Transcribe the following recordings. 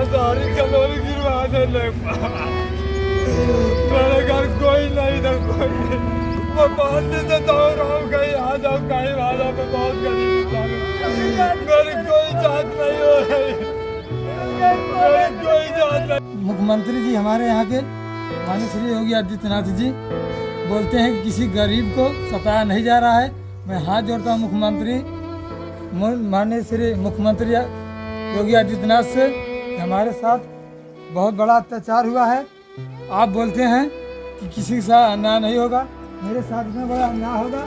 सारी कलोनी गिरवा दे मेरे घर कोई नहीं था, कोई नहीं। मैं पानी से दौड़ रहा हूँ, कहीं आ जाओ कहीं आ जाओ। मैं बहुत गरीब इंसान हूँ, मेरी कोई जात नहीं हो रही, मेरी कोई जात नहीं। मुख्यमंत्री जी हमारे यहाँ के माननीय श्री योगी आदित्यनाथ जी बोलते हैं कि किसी गरीब को सताया नहीं जा रहा है। मैं हाथ जोड़ता हूँ मुख्यमंत्री माननीय श्री मुख्यमंत्री योगी आदित्यनाथ से, हमारे साथ बहुत बड़ा अत्याचार हुआ है। आप बोलते हैं कि किसी के साथ अन्याय नहीं होगा, मेरे साथ में बड़ा अन्याय होगा।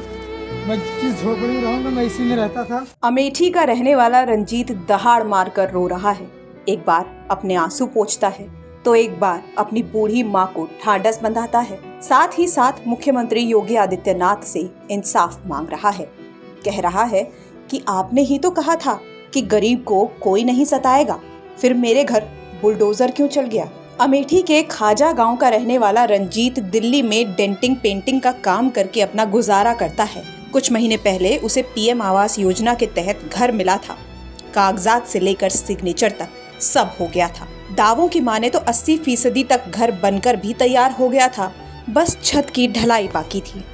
मैं किस झोपड़ी में रहूँगा, मैं इसी में रहता था। अमेठी का रहने वाला रंजीत दहाड़ मारकर रो रहा है। एक बार अपने आंसू पोंछता है तो एक बार अपनी बूढ़ी माँ को ढांढस बंधाता है। साथ ही साथ मुख्यमंत्री योगी आदित्यनाथ से इंसाफ मांग रहा है। कह रहा है कि आपने ही तो कहा था कि गरीब को कोई नहीं सताएगा, फिर मेरे घर बुलडोजर क्यों चल गया। अमेठी के खाजा गांव का रहने वाला रंजीत दिल्ली में डेंटिंग पेंटिंग का काम करके अपना गुजारा करता है। कुछ महीने पहले उसे पीएम आवास योजना के तहत घर मिला था। कागजात से लेकर सिग्नेचर तक सब हो गया था। दावों की माने तो 80% तक घर बनकर भी तैयार हो गया था, बस छत की ढलाई बाकी थी।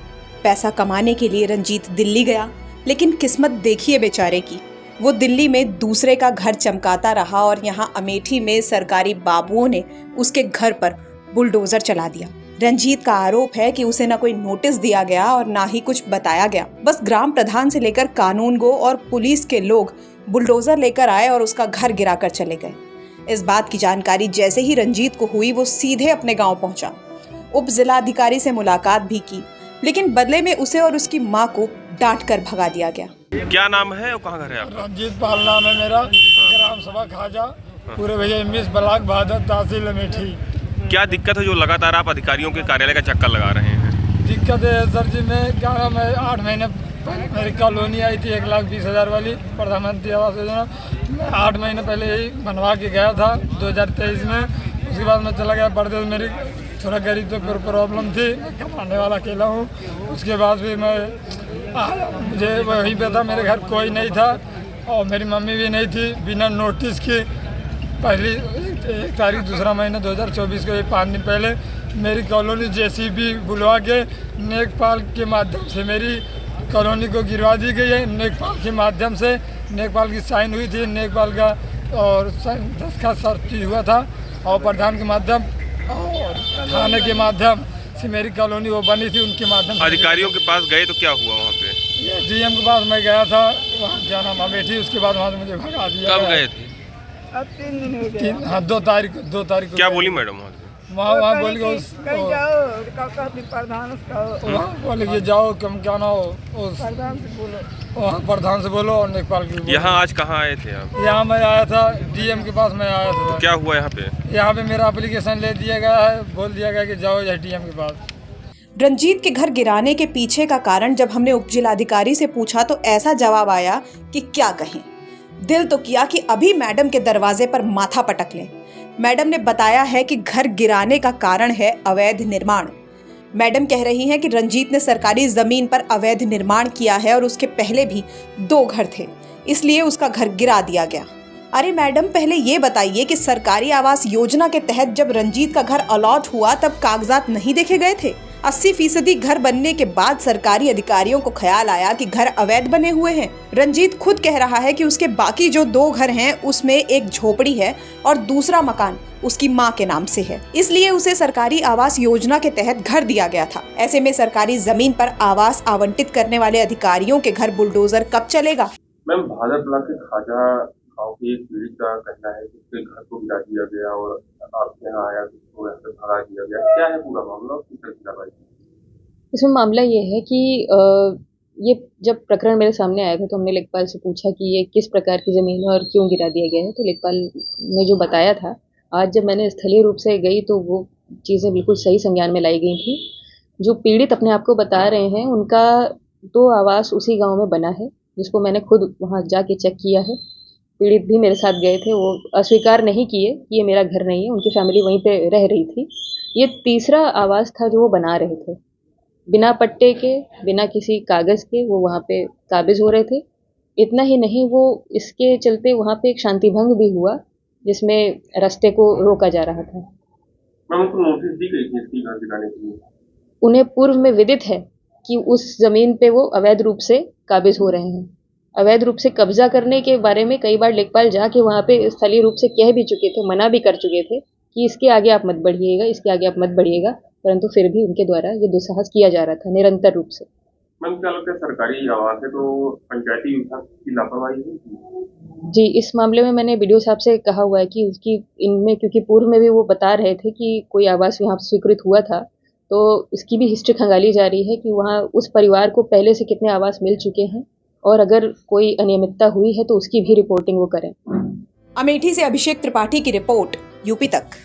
पैसा कमाने के लिए रंजीत दिल्ली गया, लेकिन किस्मत देखिए बेचारे की, वो दिल्ली में दूसरे का घर चमकाता रहा और यहाँ अमेठी में सरकारी बाबुओं ने उसके घर पर बुलडोजर चला दिया। रंजीत का आरोप है कि उसे न कोई नोटिस दिया गया और ना ही कुछ बताया गया। बस ग्राम प्रधान से लेकर कानूनगो और पुलिस के लोग बुलडोजर लेकर आए और उसका घर गिराकर चले गए। इस बात की जानकारी जैसे ही रंजीत को हुई, वो सीधे अपने गाँव पहुंचा। उप जिलाधिकारी से मुलाकात भी की, लेकिन बदले में उसे और उसकी माँ को डांट कर भगा दिया गया। क्या नाम है और कहाँ घर है आपका? रंजीत पाल नाम है मेरा। ग्राम सभा खाजा, पूरे भैया 19 ब्लॉक बहादुर तहसील अमेठी। क्या दिक्कत है जो लगातार आप अधिकारियों के कार्यालय का चक्कर लगा रहे हैं? दिक्कत है सर जी, मैं क्या नाम है 8 महीने पहले मेरी कॉलोनी आई थी 1,20,000 वाली प्रधानमंत्री आवास योजना। मैं 8 महीने पहले ही बनवा के गया था 2023 में। उसके बाद मैं चला गया परदेश। मेरी थोड़ा गरीब तो प्रॉब्लम थी, मैं कमाने वाला अकेला हूँ। उसके बाद भी मैं मुझे वहीं पे था, मेरे घर कोई नहीं था और मेरी मम्मी भी नहीं थी। बिना नोटिस के पहली 1 तारीख 2 महीना 2024 को 5 दिन पहले मेरी कॉलोनी जेसीबी बुलवा के नेकपाल के माध्यम से मेरी कॉलोनी को गिरवा दी गई है। नेकपाल के माध्यम से, नेकपाल की साइन हुई थी, नेकपाल का और दस्तखत सर्टी हुआ था और प्रधान के माध्यम और थाने के माध्यम से मेरी कॉलोनी वो बनी थी, उनके माध्यम से। अधिकारियों के पास गए तो क्या हुआ वहाँ पे? ये डीएम के पास मैं गया था, वहाँ क्या नाम अमेठी। उसके बाद वहाँ से मुझे भगा दिया। कब गए थे? अब 3 दिन हो गए। हाँ 2 तारीख को। क्या बोली मैडम वहाँ से? वहाँ बोल के वहाँ बोले कि जाओ कम क्या ना हो उस वहाँ प्रधान से बोलो और नेकपाल की। यहाँ आज कहाँ आए थे आप? यहाँ मैं आया था डीएम के पास, मैं आया था। क्या हुआ यहाँ पे? यहाँ पे मेरा एप्लीकेशन ले दिया गया है, बोल दिया गया कि जाओ डीएम के पास। रंजीत के घर गिराने के पीछे का कारण जब हमने उप जिलाधिकारी से पूछा तो ऐसा जवाब आया कि क्या कहें। दिल तो किया कि अभी मैडम के दरवाजे पर माथा पटक लें। मैडम ने बताया है कि घर गिराने का कारण है अवैध निर्माण। मैडम कह रही हैं कि रंजीत ने सरकारी जमीन पर अवैध निर्माण किया है और उसके पहले भी 2 घर थे, इसलिए उसका घर गिरा दिया गया। अरे मैडम, पहले ये बताइए कि सरकारी आवास योजना के तहत जब रंजीत का घर अलॉट हुआ तब कागजात नहीं देखे गए थे? 80% घर बनने के बाद सरकारी अधिकारियों को ख्याल आया कि घर अवैध बने हुए हैं। रंजीत खुद कह रहा है कि उसके बाकी जो 2 घर हैं उसमें एक झोपड़ी है और दूसरा मकान उसकी माँ के नाम से है, इसलिए उसे सरकारी आवास योजना के तहत घर दिया गया था। ऐसे में सरकारी जमीन पर आवास आवंटित करने वाले अधिकारियों के घर बुलडोजर कब चलेगा? मैम, भादर ब्लॉक के खाजा गाँव की एक पीड़ित का कहना है कि उसके घर को गिरा दिया गया और आपके यहाँ आया तो उसको यहाँ से भगा दिया गया। क्या है पूरा मामला? इसमें मामला ये है कि ये जब प्रकरण मेरे सामने आया था तो हमने लेखपाल से पूछा कि ये किस प्रकार की ज़मीन है और क्यों गिरा दिया गया है। तो लेखपाल ने जो बताया था, आज जब मैंने स्थलीय रूप से गई तो वो चीज़ें बिल्कुल सही संज्ञान में लाई गई थी। जो पीड़ित अपने आप को बता रहे हैं, उनका 2 आवास उसी गाँव में बना है, जिसको मैंने खुद वहाँ जाके चेक किया है। पीड़ित भी मेरे साथ गए थे, वो अस्वीकार नहीं किए कि ये मेरा घर नहीं है, उनकी फैमिली वहीं पे रह रही थी। ये तीसरा आवास था जो वो बना रहे थे, बिना पट्टे के, बिना किसी कागज़ के वो वहाँ पे काबिज हो रहे थे। इतना ही नहीं, वो इसके चलते वहाँ पे एक शांति भंग भी हुआ जिसमें रास्ते को रोका जा रहा था। मैम उनको नोटिस दी गई थी इसकी घर गिराने के लिए? उन्हें पूर्व में विदित है कि उस जमीन पे वो अवैध रूप से काबिज हो रहे हैं। अवैध रूप से कब्जा करने के बारे में कई बार लेखपाल जाके वहाँ पे स्थलीय रूप से कह भी चुके थे, मना भी कर चुके थे कि इसके आगे आप मत बढ़िएगा, इसके आगे आप मत बढ़िएगा, परंतु फिर भी उनके द्वारा ये दुस्साहस किया जा रहा था निरंतर रूप से। मैम क्या लगता है सरकारी आवास है तो पंचायती विभाग की लापरवाही है? जी, इस मामले में मैंने बीडीओ साहब से कहा हुआ है कि उसकी इनमें, क्योंकि पूर्व में भी वो बता रहे थे कि कोई आवास यहाँ स्वीकृत हुआ था, तो इसकी भी हिस्ट्री खंगाली जा रही है कि वहाँ उस परिवार को पहले से कितने आवास मिल चुके हैं और अगर कोई अनियमितता हुई है तो उसकी भी रिपोर्टिंग वो करें। अमेठी से अभिषेक त्रिपाठी की रिपोर्ट, यूपी तक।